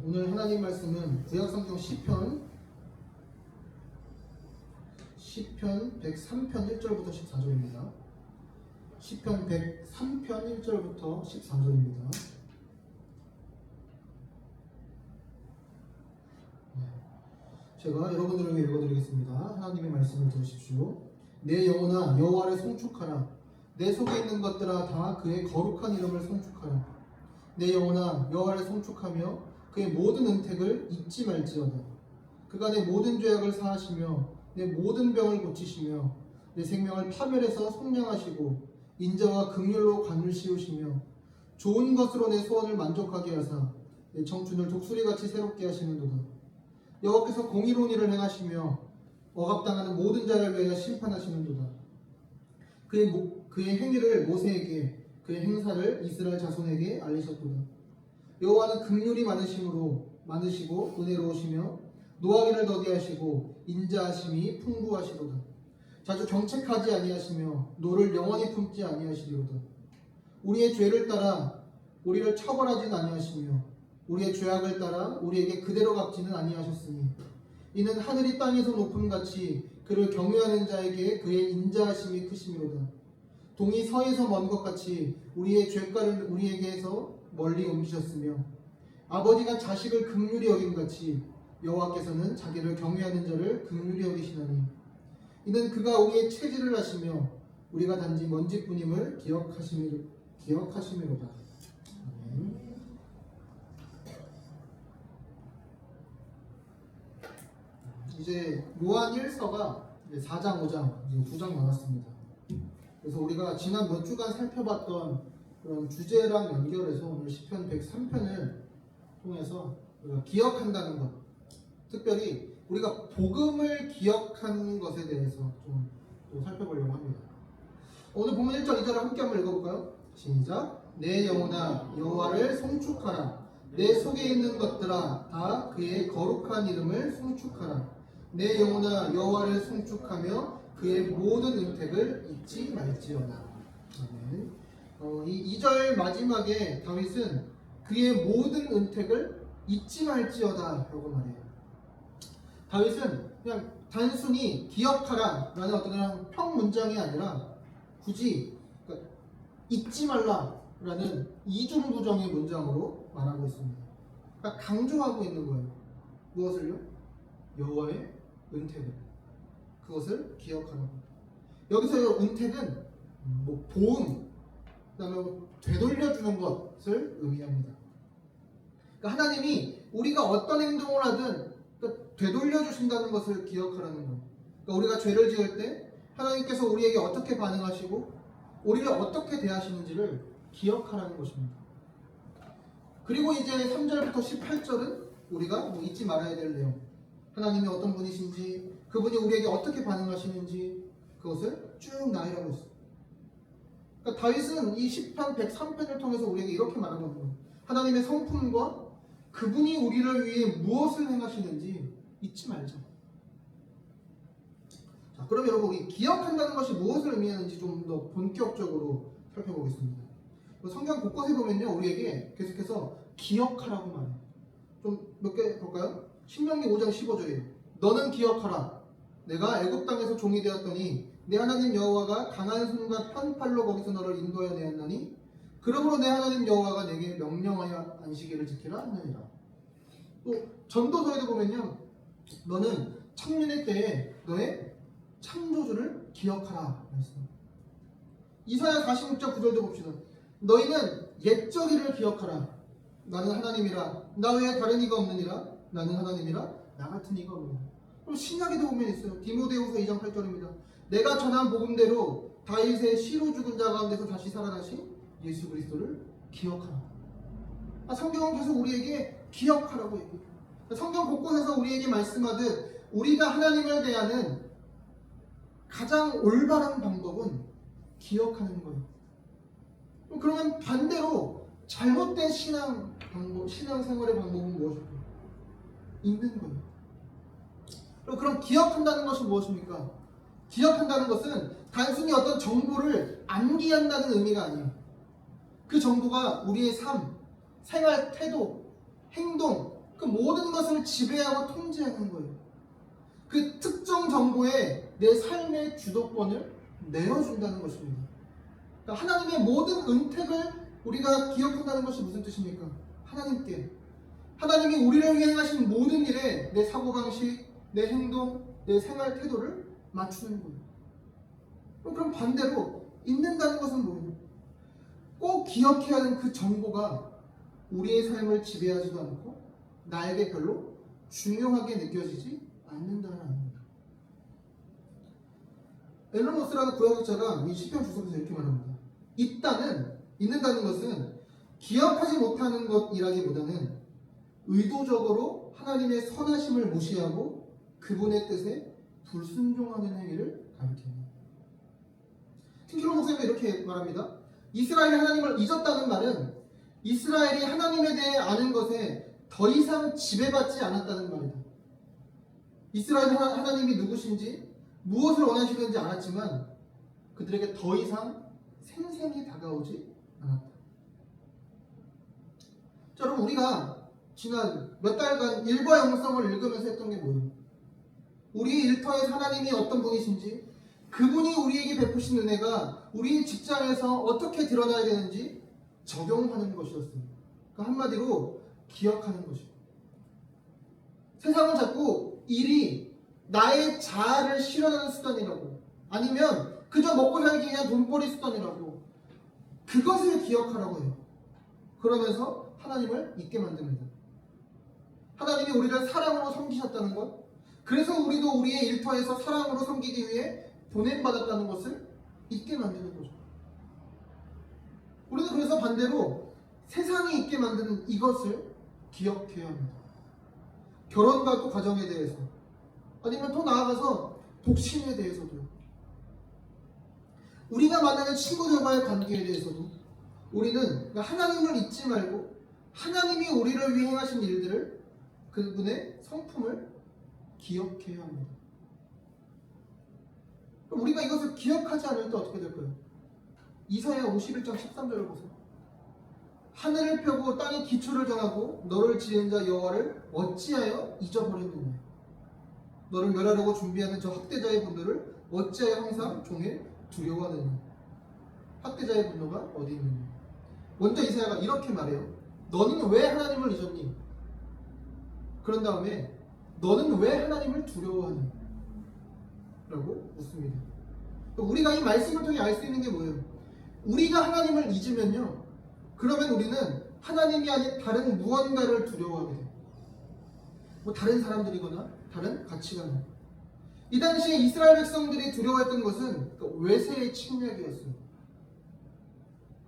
오늘 하나님 말씀은 구약성경 시편 103편 1절부터 14절입니다. 시편 103편 1절부터 14절입니다. 제가 여러분들에게 읽어드리겠습니다. 하나님의 말씀을 들으십시오. 내 영혼아 여호와를 송축하라. 내 속에 있는 것들아 다 그의 거룩한 이름을 송축하라. 내 영혼아 여호와를 송축하며 그의 모든 은택을 잊지 말지어다. 그가 내 모든 죄악을 사하시며 내 모든 병을 고치시며 내 생명을 파멸해서 속량하시고 인자와 긍휼로 관을 씌우시며 좋은 것으로 내 소원을 만족하게 하사 내 청춘을 독수리같이 새롭게 하시는도다. 여호와께서 공의로운 일을 행하시며 억압당하는 모든 자를 위하여 심판하시는도다. 그의 행위를 모세에게 그의 행사를 이스라엘 자손에게 알리셨도다. 여호와는 긍휼이 많으시고 은혜로우시며 노하기를 더디하시고 인자하심이 풍부하시도다. 자주 경책하지 아니하시며 노를 영원히 품지 아니하시리로다. 우리의 죄를 따라 우리를 처벌하진 아니하시며 우리의 죄악을 따라 우리에게 그대로 갚지는 아니하셨으니 이는 하늘이 땅에서 높음같이 그를 경외하는 자에게 그의 인자하심이 크심이로다. 동이 서에서 먼 것 같이 우리의 죄가를 우리에게서 멀리 옮기셨으며 아버지가 자식을 긍휼히 여김같이 여호와께서는 자기를 경외하는 자를 긍휼히 여기시나니 이는 그가 우리의 체질을 하시며 우리가 단지 먼지뿐임을 기억하심이로다. 아멘. 이제 요한 1서가 4장, 5장, 이제 2장 나왔습니다. 그래서 우리가 지난 몇 주간 살펴봤던 그런 주제랑 연결해서 오늘 시편 103편을 통해서 우리가 기억한다는 것, 특별히 우리가 복음을 기억하는 것에 대해서 좀 또 살펴보려고 합니다. 오늘 본문 1절, 2절을 함께 한번 읽어볼까요? 시작! 내 영혼아 여호와를 송축하라. 내 속에 있는 것들아 다 그의 거룩한 이름을 송축하라. 내 영혼아 여호와를 송축하며 그의 모든 은택을 잊지 말지어다. 아멘. 이 2절 마지막에 다윗은 그의 모든 은택을 잊지 말지어다 라고 말해요. 다윗은 그냥 단순히 기억하라 라는 어떤 그냥 평문장이 아니라 굳이 그러니까 잊지 말라 라는 이중부정의 문장으로 말하고 있습니다. 그러니까 강조하고 있는 거예요. 무엇을요? 여호와의 은택을, 그것을 기억하라고. 여기서 은택은 보응, 그 다음에 되돌려주는 것을 의미합니다. 그러니까 하나님이 우리가 어떤 행동을 하든 되돌려주신다는 것을 기억하라는 거예요. 그러니까 우리가 죄를 지을 때 하나님께서 우리에게 어떻게 반응하시고 우리를 어떻게 대하시는지를 기억하라는 것입니다. 그리고 이제 3절부터 18절은 우리가 잊지 말아야 될 내용, 하나님이 어떤 분이신지, 그분이 우리에게 어떻게 반응하시는지 그것을 쭉 나열하고 있어요. 그러니까 다윗은 이 시편 103편을 통해서 우리에게 이렇게 말하거든요. 하나님의 성품과 그분이 우리를 위해 무엇을 행하시는지 잊지 말자. 자, 그럼 여러분, 우리 기억한다는 것이 무엇을 의미하는지 좀 더 본격적으로 살펴보겠습니다. 성경 곳곳에 보면요, 우리에게 계속해서 기억하라고 말해요. 좀 몇 개 볼까요? 신명기 5장 15절이에요. 너는 기억하라. 내가 애굽 땅에서 종이 되었더니 내 하나님 여호와가 강한 손과 편팔로 거기서 너를 인도하여 내었나니 그러므로 내 하나님 여호와가 내게 명령하여 안식일을 지키라 하느니라. 또 전도서에도 보면요, 너는 청년의 때에 너의 창조주를 기억하라 했습니다. 이사야 46장 9절도 봅시다. 너희는 옛적 일을 기억하라. 나는 하나님이라 나 외에 다른 이가 없느니라. 나는 하나님이라 나 같은 이가 없느니라. 그럼 신약에도 보면 있어요. 디모데후서 2장 8절입니다. 내가 전한 복음대로 다윗의 시로 죽은 자 가운데서 다시 살아나신 예수 그리스도를 기억하라. 성경은 계속 우리에게 기억하라고 얘기해요. 성경 곳곳에서 우리에게 말씀하듯 우리가 하나님을 대하는 가장 올바른 방법은 기억하는 거예요. 그러면 반대로 잘못된 신앙생활의 방법은 무엇일까요? 잊는 거예요. 그럼 기억한다는 것이 무엇입니까? 기억한다는 것은 단순히 어떤 정보를 암기한다는 의미가 아니에요. 그 정보가 우리의 삶, 생활 태도, 행동, 그 모든 것을 지배하고 통제하는 거예요. 그 특정 정보에 내 삶의 주도권을 내어준다는 것입니다. 그러니까 하나님의 모든 은택을 우리가 기억한다는 것이 무슨 뜻입니까? 하나님이 우리를 위해 하신 모든 일에 내 사고방식, 내 행동, 내 생활 태도를 맞추는 거예요. 그럼 반대로 잊는다는 것은 뭐예요? 꼭 기억해야 하는 그 정보가 우리의 삶을 지배하지도 않고 나에게 별로 중요하게 느껴지지 않는다는 겁니다. 앨런 로스라는 구약학자가 이 시편 주석에서 이렇게 말합니다. 잊는다는 것은 기억하지 못하는 것이라기보다는 의도적으로 하나님의 선하심을 무시하고 그분의 뜻에 불순종하는 행위를 가리킵니다. 틴킬러 목사님은 이렇게 말합니다. 이스라엘이 하나님을 잊었다는 말은 이스라엘이 하나님에 대해 아는 것에 더 이상 지배받지 않았다는 말이다. 이스라엘은 하나님이 누구신지 무엇을 원하시는지 알았지만 그들에게 더 이상 생생히 다가오지 않았다. 자, 여러분 우리가 지난 몇 달간 일과 영성을 읽으면서 했던 게 뭐예요? 우리 일터에서 하나님이 어떤 분이신지, 그분이 우리에게 베푸신 은혜가 우리 직장에서 어떻게 드러나야 되는지 적용하는 것이었어요. 그러니까 한마디로 기억하는 것이에요. 세상은 자꾸 일이 나의 자아를 실현하는 수단이라고, 아니면 그저 먹고 살기 위한 돈벌이 수단이라고, 그것을 기억하라고 해요. 그러면서 하나님을 잊게 만듭니다. 하나님이 우리를 사랑으로 섬기셨다는 것, 그래서 우리도 우리의 일터에서 사랑으로 섬기기 위해 보냄받았다는 것을 잊게 만드는 거죠. 우리는 그래서 반대로 세상이 잊게 만드는 이것을 기억해야 합니다. 결혼과 또 가정에 대해서, 아니면 더 나아가서 독신에 대해서도, 우리가 만나는 친구들과의 관계에 대해서도 우리는 하나님을 잊지 말고 하나님이 우리를 위해 행하신 일들을, 그분의 성품을 기억해야 합니다. 우리가 이것을 기억하지 않을 때 어떻게 될까요? 이사야 51장 13절을 보세요. 하늘을 펴고 땅의 기초를 정하고 너를 지은 자 여호와를 어찌하여 잊어버렸느냐. 너를 멸하려고 준비하는 저 학대자의 분노를 어찌하여 항상 종일 두려워하느냐. 학대자의 분노가 어디 있느냐. 먼저 이사야가 이렇게 말해요. 너는 왜 하나님을 잊었니? 그런 다음에 너는 왜 하나님을 두려워하니? 라고 묻습니다. 우리가 이 말씀을 통해 알 수 있는 게 뭐예요? 우리가 하나님을 잊으면요, 그러면 우리는 하나님이 아닌 다른 무언가를 두려워하게 돼요. 뭐 다른 사람들이거나 다른 가치관. 이 당시에 이스라엘 백성들이 두려워했던 것은 외세의 침략이었어요.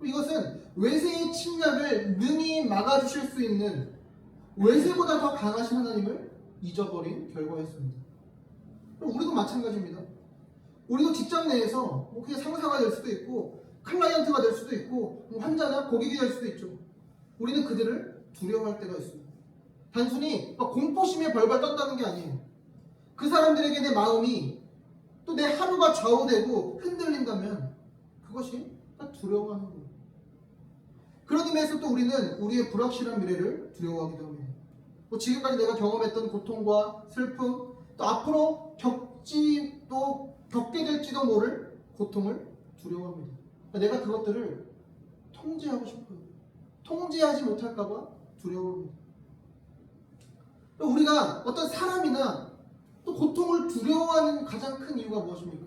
이것은 외세의 침략을 능히 막아주실 수 있는 외세보다 더 강하신 하나님을 잊어버린 결과였습니다. 우리도 마찬가지입니다. 우리도 직장 내에서 뭐 그냥 상사가 될 수도 있고 클라이언트가 될 수도 있고 환자나 고객이 될 수도 있죠. 우리는 그들을 두려워할 때가 있습니다. 단순히 공포심에 벌벌 떤다는 게 아니에요. 그 사람들에게 내 마음이, 또 내 하루가 좌우되고 흔들린다면 그것이 두려워하는 거예요. 그런 의미에서 또 우리는 우리의 불확실한 미래를 두려워하기도 합니다. 뭐 지금까지 내가 경험했던 고통과 슬픔, 또 앞으로 겪게 될지도 모를 고통을 두려워합니다. 내가 그것들을 통제하고 싶어요. 통제하지 못할까봐 두려워합니다. 우리가 어떤 사람이나 또 고통을 두려워하는 가장 큰 이유가 무엇입니까?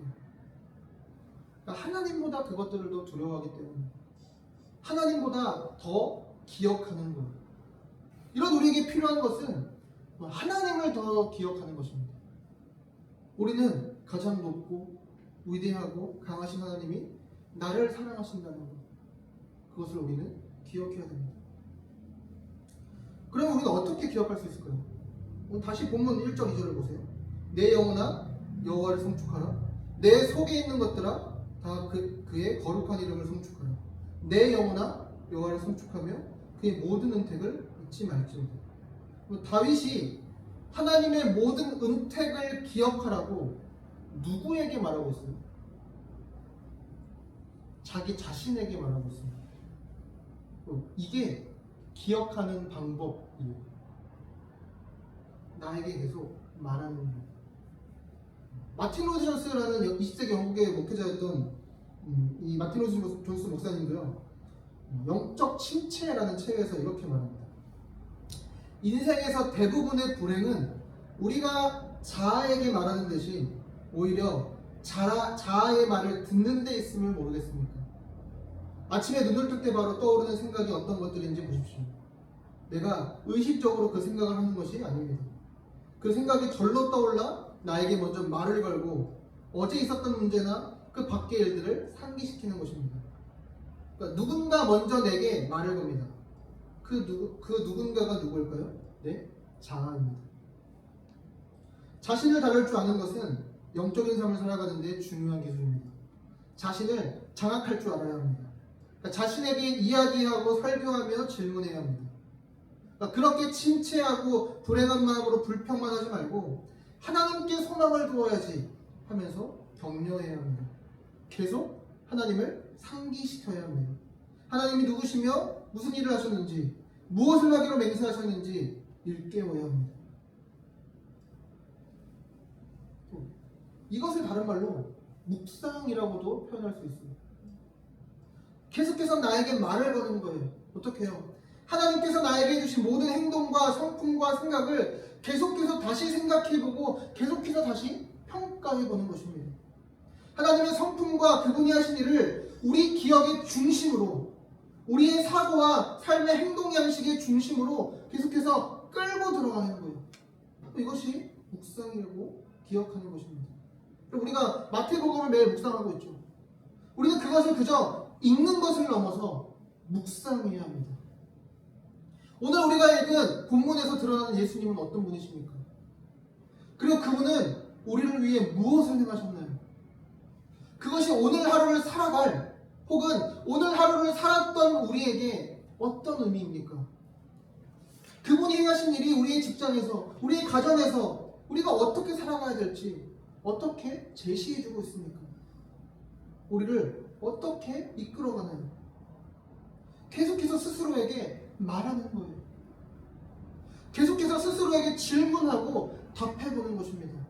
하나님보다 그것들을 더 두려워하기 때문에, 하나님보다 더 기억하는 것. 이런 우리에게 필요한 것은 하나님을 더 기억하는 것입니다. 우리는 가장 높고 위대하고 강하신 하나님이 나를 사랑하신다는 것, 그것을 우리는 기억해야 됩니다. 그러면 우리는 어떻게 기억할 수 있을까요? 다시 본문 1절 2절을 보세요. 내 영혼아 여호와를 송축하라. 내 속에 있는 것들아 다 그의 거룩한 이름을 송축하라. 내 영혼아 여호와를 송축하며 그의 모든 은택을 잊지 말지어다. 다윗이 하나님의 모든 은택을 기억하라고 누구에게 말하고 있어요? 자기 자신에게 말하고 있습니다. 이게 기억하는 방법이에요. 나에게 계속 말하는 거예요. 마틴 로즈 존스라는 20세기 영국의 목회자였던 이 마틴 로즈 존스 목사님도요, 영적 침체라는 책에서 이렇게 말합니다. 인생에서 대부분의 불행은 우리가 자아에게 말하는 대신 오히려 자아의 말을 듣는 데 있음을 모르겠습니까? 아침에 눈을 뜰 때 바로 떠오르는 생각이 어떤 것들인지 보십시오. 내가 의식적으로 그 생각을 하는 것이 아닙니다. 그 생각이 절로 떠올라 나에게 먼저 말을 걸고 어제 있었던 문제나 그 밖의 일들을 상기시키는 것입니다. 그러니까 누군가 먼저 내게 말을 겁니다. 그 누군가가 누구일까요? 네, 자아입니다. 자신을 다룰 줄 아는 것은 영적인 삶을 살아가는 데 중요한 기술입니다. 자신을 장악할 줄 알아야 합니다. 그러니까 자신에게 이야기하고 설교하며 질문해야 합니다. 그러니까 그렇게 침체하고 불행한 마음으로 불평만 하지 말고 하나님께 소망을 두어야지 하면서 격려해야 합니다. 계속 하나님을 상기시켜야 합니다. 하나님이 누구시며 무슨 일을 하셨는지, 무엇을 하기로 맹세하셨는지 일깨워야 합니다. 이것을 다른 말로 묵상이라고도 표현할 수 있습니다. 계속해서 나에게 말을 거는 거예요. 어떻게 해요? 하나님께서 나에게 주신 모든 행동과 성품과 생각을 계속해서 다시 생각해보고 계속해서 다시 평가해보는 것입니다. 하나님의 성품과 그분이 하신 일을 우리 기억의 중심으로, 우리의 사고와 삶의 행동 양식의 중심으로 계속해서 끌고 들어가는 거예요. 이것이 묵상이라고 기억하는 것입니다. 우리가 마태복음을 매일 묵상하고 있죠. 우리는 그것을 그저 읽는 것을 넘어서 묵상해야 합니다. 오늘 우리가 읽은 본문에서 드러나는 예수님은 어떤 분이십니까? 그리고 그분은 우리를 위해 무엇을 행하셨나요? 그것이 오늘 하루를 살아갈, 혹은 오늘 하루를 살았던 우리에게 어떤 의미입니까? 그분이 행하신 일이 우리의 직장에서, 우리의 가정에서 우리가 어떻게 살아가야 될지 어떻게 제시해주고 있습니까? 우리를 어떻게 이끌어가나요? 계속해서 스스로에게 말하는 거예요. 계속해서 스스로에게 질문하고 답해보는 것입니다.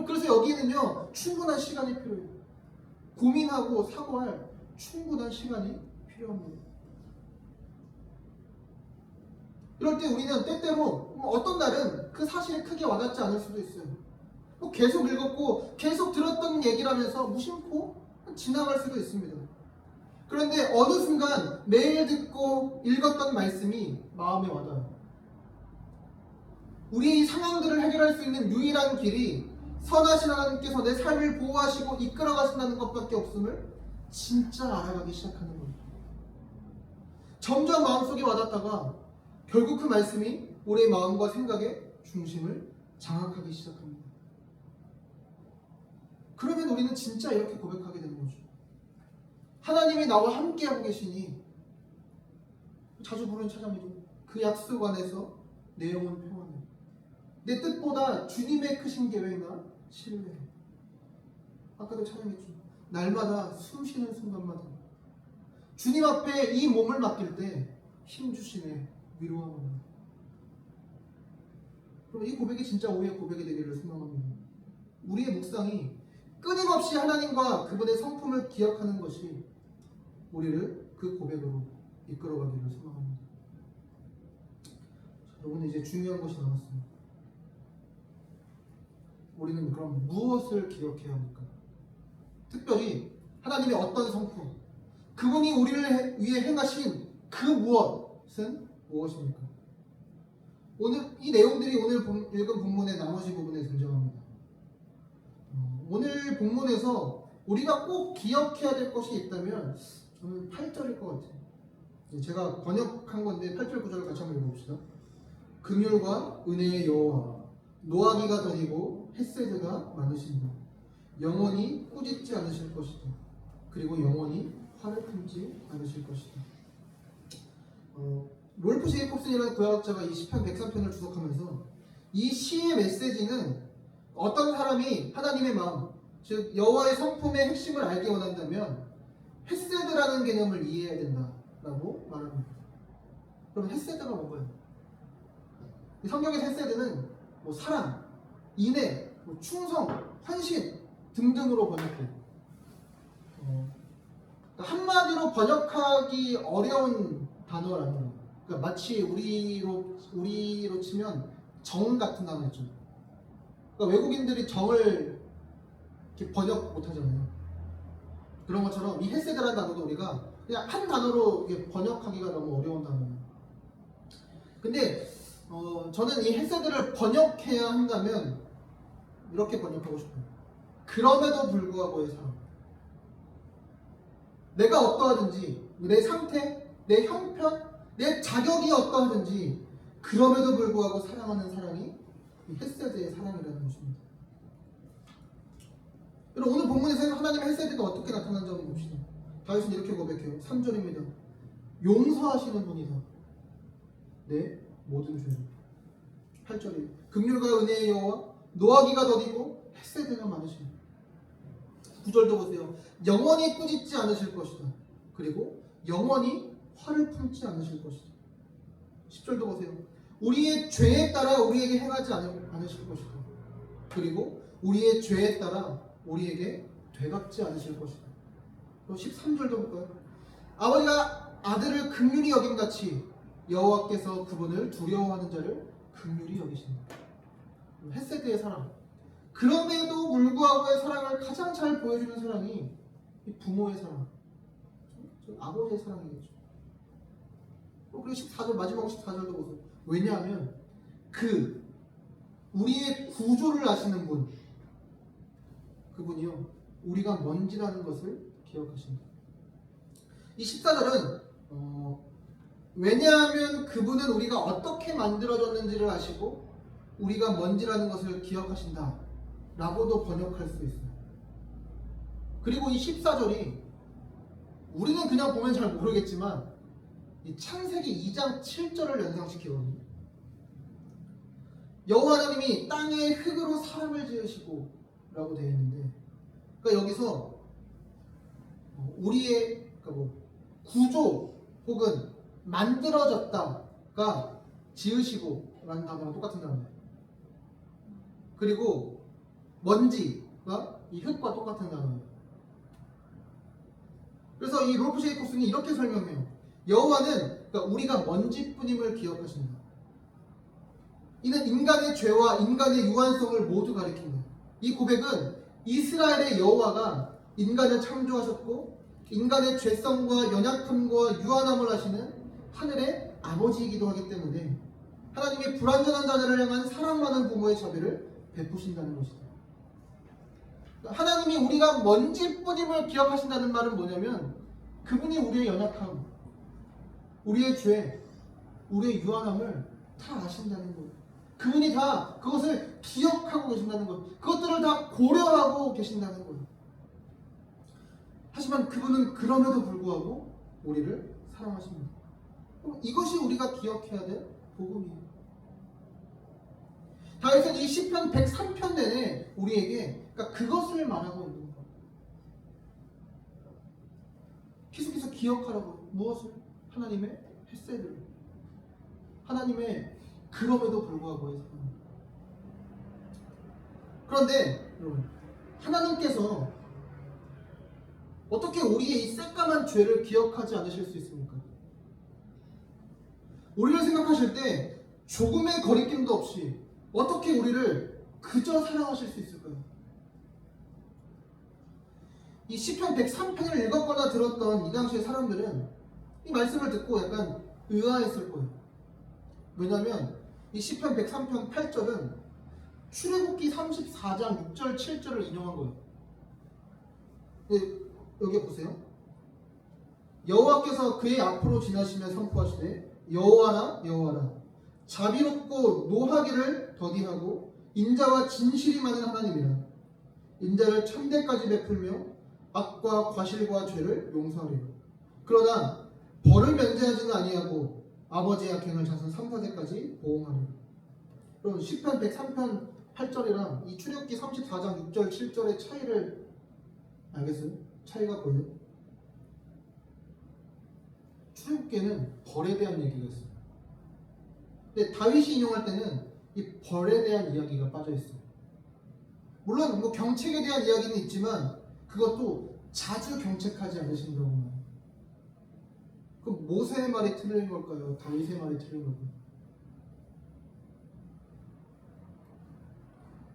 그래서 여기는요, 충분한 시간이 필요해요. 고민하고 사고할 충분한 시간이 필요합니다. 이럴 때 우리는 때때로 어떤 날은 그 사실이 크게 와닿지 않을 수도 있어요. 계속 읽었고 계속 들었던 얘기라면서 무심코 지나갈 수도 있습니다. 그런데 어느 순간 매일 듣고 읽었던 말씀이 마음에 와닿아요. 우리의 상황들을 해결할 수 있는 유일한 길이 선하신 하나님께서 내 삶을 보호하시고 이끌어가신다는 것밖에 없음을 진짜 알아가기 시작하는 거예요. 점점 마음속에 와닿다가 결국 그 말씀이 우리의 마음과 생각의 중심을 장악하기 시작합니다. 그러면 우리는 진짜 이렇게 고백하게 되는 거죠. 하나님이 나와 함께하고 계시니, 자주 부르는 찬양이죠. 그 약속 안에서 내 영혼 평안해. 내 뜻보다 주님의 크신 계획나 신뢰해. 아까도 찬양했죠. 날마다 숨 쉬는 순간마다 주님 앞에 이 몸을 맡길 때 힘 주시네, 위로하노라. 그럼 이 고백이 진짜 오해의 고백이 되기를 소망합니다. 우리의 묵상이 끊임없이 하나님과 그분의 성품을 기억하는 것이 우리를 그 고백으로 이끌어가기를 소망합니다. 여러분, 이제 중요한 것이 남았습니다. 우리는 그럼 무엇을 기억해야 합니까? 특별히 하나님의 어떤 성품, 그분이 우리를 위해 행하신 그 무엇은 무엇입니까? 오늘 이 내용들이 오늘 읽은 본문의 나머지 부분에 등장합니다. 오늘 본문에서 우리가 꼭 기억해야 될 것이 있다면 저는 8절일 것 같아요. 제가 번역한 건데 8절 9절을 같이 한번 읽어봅시다. 긍휼과 은혜의 여호와, 노하기가 더디고 헷세드가 많으신다. 영원히 꾸짖지 않으실 것이다. 그리고 영원히 화를 품지 않으실 것이다. 롤프 제이콥슨이라는 구약학자가 이 시편 103편을 주석하면서 이 시의 메시지는 어떤 사람이 하나님의 마음, 즉 여호와의 성품의 핵심을 알기 원한다면 헷세드라는 개념을 이해해야 된다라고 말합니다. 그럼 헷세드가 뭔가요? 성경의 헷세드는 뭐 사랑, 인애, 뭐 충성, 헌신 등등으로 번역해요. 그러니까 한마디로 번역하기 어려운 단어라는 거예요. 그러니까 마치 우리로 치면 정 같은 단어 있죠. 그러니까 외국인들이 정을 이렇게 번역 못하잖아요. 그런 것처럼 이 헤세드라는 단어도 우리가 그냥 한 단어로 이게 번역하기가 너무 어려운 단어예요. 근데 저는 이 헤세드를 번역해야 한다면 이렇게 번역하고 싶어요. 그럼에도 불구하고의 사랑. 내가 어떠하든지 내 상태, 내 형편, 내 자격이 어떠하든지 그럼에도 불구하고 사랑하는 사랑이 이 헤세드의 사랑이라는 것입니다. 여러분 오늘 본문에서 하나님의 헤세드가 어떻게 나타나는지 한번 봅시다. 다윗은 이렇게 고백해요. 3절입니다. 용서하시는 분이다. 내 모든 죄를. 8절이 긍휼과 은혜의 여호와 노하기가 더디고 헤세드가 많으시다. 9절도 보세요. 영원히 꾸짖지 않으실 것이다. 그리고 영원히 화를 품지 않으실 것이다. 10절도 보세요. 우리의 죄에 따라 우리에게 행하지 않으실 것이다. 그리고 우리의 죄에 따라 우리에게 되갚지 않으실 것이다. 또 13절도 볼까요? 아버지가 아들을 긍휼히 여김같이 여호와께서 그분을 두려워하는 자를 긍휼히 여기신다. 헤세드의 사랑. 그럼에도 불구하고의 사랑을 가장 잘 보여주는 사랑이 이 부모의 사랑, 아버지의 사랑이겠죠. 그리고 14절 마지막 14절도 보세요. 왜냐하면 우리의 구조를 아시는 분, 그분이요 우리가 뭔지라는 것을 기억하신다. 이 14절은 왜냐하면 그분은 우리가 어떻게 만들어졌는지를 아시고 우리가 뭔지라는 것을 기억하신다 라고도 번역할 수 있어요. 그리고 이 14절이 우리는 그냥 보면 잘 모르겠지만 이 창세기 2장 7절을 연상시키거든요. 여호와 하나님이 땅의 흙으로 사람을 지으시고 라고 되어 있는데, 그러니까 여기서 우리의 구조 혹은 만들어졌다가 지으시고 라는 단어랑 똑같은 단어예요. 그리고 먼지가 이 흙과 똑같은 단어예요. 그래서 이 롤프 제이콥슨이 이렇게 설명해요. 여호와는 그러니까 우리가 먼지뿐임을 기억하신다. 이는 인간의 죄와 인간의 유한성을 모두 가리킨다. 이 고백은 이스라엘의 여호와가 인간을 창조하셨고 인간의 죄성과 연약함과 유한함을 하시는 하늘의 아버지이기도 하기 때문에 하나님의 불완전한 자녀를 향한 사랑 많은 부모의 자비를 베푸신다는 것이다. 하나님이 우리가 먼지뿐임을 기억하신다는 말은 뭐냐면 그분이 우리의 연약함, 우리의 죄, 우리의 유한함을 다 아신다는 것. 그분이 다 그것을 기억하고 계신다는 것. 그것들을 다 고려하고 계신다는 것. 하지만 그분은 그럼에도 불구하고 우리를 사랑하십니다. 이것이 우리가 기억해야 될 복음이에요. 다윗은 이 시편 103편 내내 우리에게 그러니까 그것을 말하고 있는 거예요. 계속해서 기억하라고. 무엇을? 하나님의 헤세드를. 하나님의 그럼에도 불구하고의 사랑. 그런데 여러분, 하나님께서 어떻게 우리의 이 새까만 죄를 기억하지 않으실 수 있습니까? 우리를 생각하실 때 조금의 거리낌도 없이 어떻게 우리를 그저 사랑하실 수 있을까요? 이 시편 103편을 읽었거나 들었던 이 당시의 사람들은 이 말씀을 듣고 약간 의아했을 거예요. 왜냐하면 이 시편 103편 8절은 출애굽기 34장 6절 7절을 인용한 거예요. 여기 보세요. 여호와께서 그의 앞으로 지나시며 선포하시되 여호와라 여호와라 자비롭고 노하기를 더디하고 인자와 진실이 많은 하나님이라. 인자를 천대까지 베풀며 악과 과실과 죄를 용서하리라. 그러나 벌을 면제하지는 아니하고 아버지의 악행을 자손 3, 4대까지 보응하리라. 그럼 시편 103편 8절이랑 이 출애굽기 34장 6절 7절의 차이를 알겠어요? 차이가 뭐예요? 출애굽기에는 벌에 대한 얘기가 있어요. 근데 다윗이 인용할 때는 이 벌에 대한 이야기가 빠져 있어요. 물론 뭐 경책에 대한 이야기는 있지만 그것도 자주 경책하지 않으신다고 말해요. 그럼 모세의 말이 틀린 걸까요? 다윗의 말이 틀린 걸까요?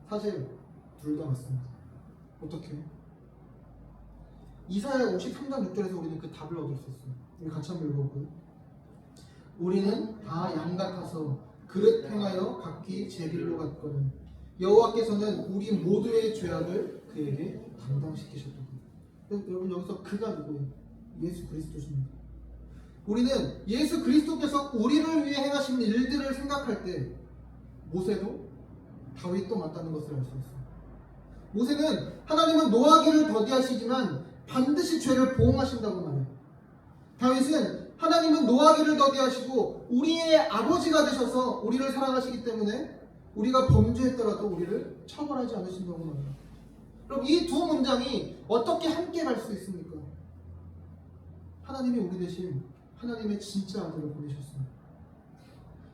사실 둘 다 맞습니다. 어떻게? 이사야 53장 6절에서 우리는 그 답을 얻을 수 있어요. 우리 같이 한번 읽어볼까요? 우리는 다 양 같아서 그릇 행하여 각기 제 길로 갔거든 여호와께서는 우리 모두의 죄악을 그에게 담당시키셨다. 여러분 여기서 그가 누구예요? 예수 그리스도십니다. 우리는 예수 그리스도께서 우리를 위해 행하신 일들을 생각할 때 모세도 다윗도 맞다는 것을 알 수 있어요. 모세는 하나님은 노하기를 더디하시지만 반드시 죄를 보응하신다고 말해요. 다윗은 하나님은 노하기를 더디하시고 우리의 아버지가 되셔서 우리를 사랑하시기 때문에 우리가 범죄했더라도 우리를 처벌하지 않으신다고 말해요. 그럼 이 두 문장이 어떻게 함께 갈 수 있습니까? 하나님이 우리 대신 하나님의 진짜 아들을 보내셨습니다.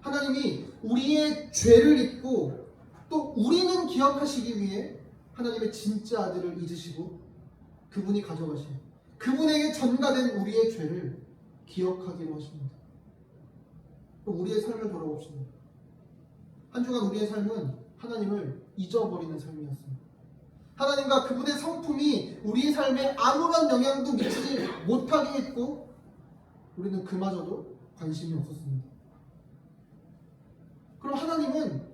하나님이 우리의 죄를 잊고 또 우리는 기억하시기 위해 하나님의 진짜 아들을 잊으시고 그분이 가져가신 그분에게 전가된 우리의 죄를 기억하기로 하십니다. 그럼 우리의 삶을 돌아봅시다. 한 주간 우리의 삶은 하나님을 잊어버리는 삶이었습니다. 하나님과 그분의 성품이 우리의 삶에 아무런 영향도 미치지 못하게 했고 우리는 그마저도 관심이 없었습니다. 그럼 하나님은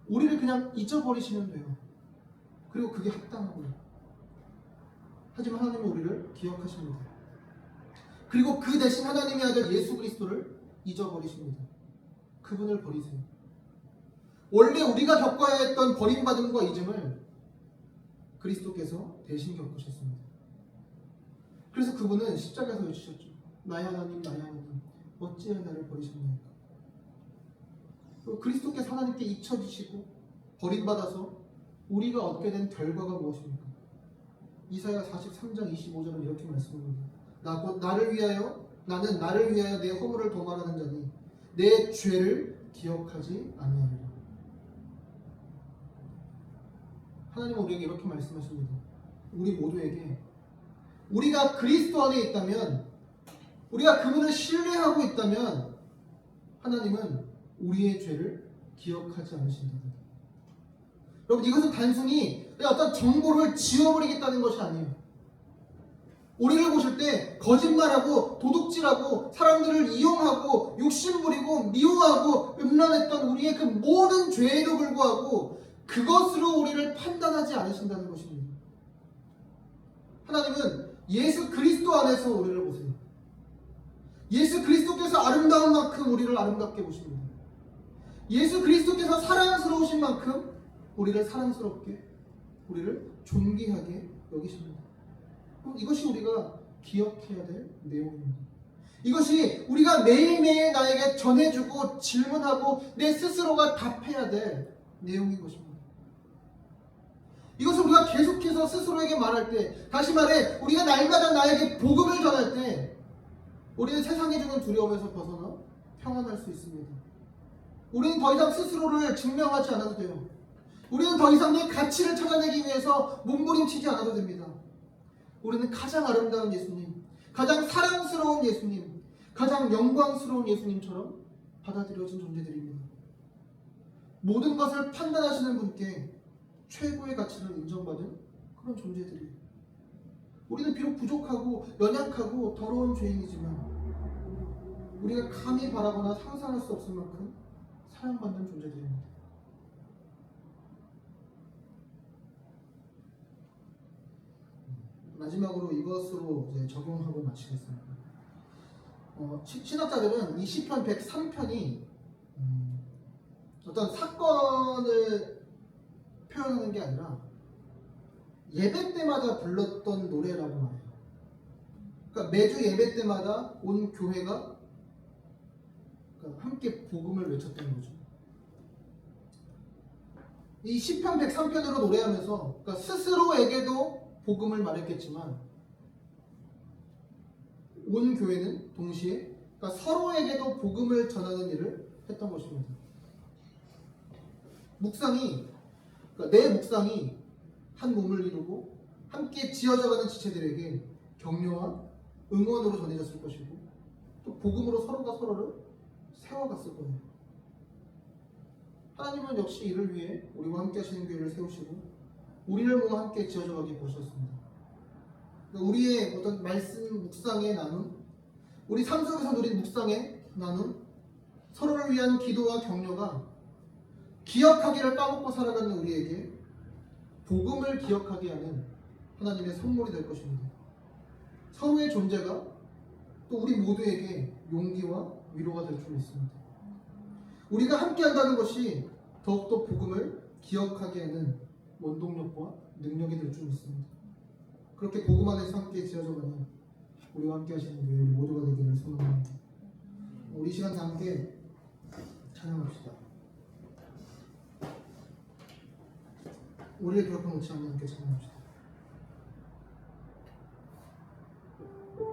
우리를 그냥 잊어버리시면 돼요. 그리고 그게 합당하고요. 하지만 하나님은 우리를 기억하십니다. 그리고 그 대신 하나님의 아들 예수 그리스도를 잊어버리십니다. 그분을 버리세요. 원래 우리가 겪어야 했던 버림받음과 잊음을 그리스도께서 대신 겪으셨습니다. 그래서 그분은 십자가에서 외치셨죠. 나의 하나님, 나의 하나님, 어찌하여 나를 버리셨나이까. 그리스도께서 하나님께 잊혀지시고 버림받아서 우리가 얻게 된 결과가 무엇입니까? 이사야 43장 25절은 이렇게 말씀합니다. 나를 위하여 나는 나를 위하여 내 허물을 도말하는 자니 내 죄를 기억하지 아니하리라. 하나님은 우리에게 이렇게 말씀하십니다. 우리 모두에게 우리가 그리스도 안에 있다면 우리가 그분을 신뢰하고 있다면 하나님은 우리의 죄를 기억하지 않으신다. 여러분 이것은 단순히 어떤 정보를 지워버리겠다는 것이 아니에요. 우리를 보실 때 거짓말하고 도둑질하고 사람들을 이용하고 욕심부리고 미워하고 음란했던 우리의 그 모든 죄에도 불구하고 그것으로 우리를 판단하지 않으신다는 것입니다. 하나님은 예수 그리스도 안에서 우리를 보세요. 예수 그리스도께서 아름다운 만큼 우리를 아름답게 보십니다. 예수 그리스도께서 사랑스러우신 만큼 우리를 사랑스럽게, 우리를 존귀하게 여기십니다. 이것이 우리가 기억해야 될 내용입니다. 이것이 우리가 매일매일 나에게 전해주고 질문하고 내 스스로가 답해야 될 내용인 것입니다. 이것을 우리가 계속해서 스스로에게 말할 때, 다시 말해 우리가 날마다 나에게 복음을 전할 때 우리는 세상이 주는 두려움에서 벗어나 평안할 수 있습니다. 우리는 더 이상 스스로를 증명하지 않아도 돼요. 우리는 더 이상 내 가치를 찾아내기 위해서 몸부림치지 않아도 됩니다. 우리는 가장 아름다운 예수님, 가장 사랑스러운 예수님, 가장 영광스러운 예수님처럼 받아들여진 존재들입니다. 모든 것을 판단하시는 분께 최고의 가치를 인정받은 그런 존재들이에요. 우리는 비록 부족하고 연약하고 더러운 죄인이지만 우리가 감히 바라거나 상상할 수 없을 만큼 사랑받는 존재들입니다. 마지막으로 이것으로 이제 적용하고 마치겠습니다. 신학자들은 이 시편 103편이 어떤 사건을 표현하는 게 아니라 예배 때마다 불렀던 노래라고 말해요. 그러니까 매주 예배 때마다 온 교회가 함께 복음을 외쳤다는 거죠. 이 시편 103편으로 노래하면서 그러니까 스스로에게도 복음을 말했겠지만 온 교회는 동시에 그러니까 서로에게도 복음을 전하는 일을 했던 것입니다. 묵상이 그러니까 내 묵상이 한 몸을 이루고 함께 지어져가는 지체들에게 격려와 응원으로 전해졌을 것이고 또 복음으로 서로가 서로를 세워갔을 거예요. 하나님은 역시 이를 위해 우리와 함께 하시는 교회를 세우시고 우리를 모아 함께 지어져가게 보셨습니다. 그러니까 우리의 어떤 말씀 묵상의 나눔, 우리 삶 속에서 누린 묵상의 나눔, 서로를 위한 기도와 격려가 기억하기를 까먹고 살아가는 우리에게 복음을 기억하게 하는 하나님의 선물이 될 것입니다. 서로의 존재가 또 우리 모두에게 용기와 위로가 될 줄 믿습니다. 우리가 함께 한다는 것이 더욱더 복음을 기억하게 하는 원동력과 능력이 될 줄 믿습니다. 그렇게 복음 안에서 함께 지어져가는 우리와 함께 하시는 교회 모두가 되기를 소망합니다. 우리 시간 다 함께 찬양합시다. 우리의 기록한 놓지 않는 함께 찬양합시다.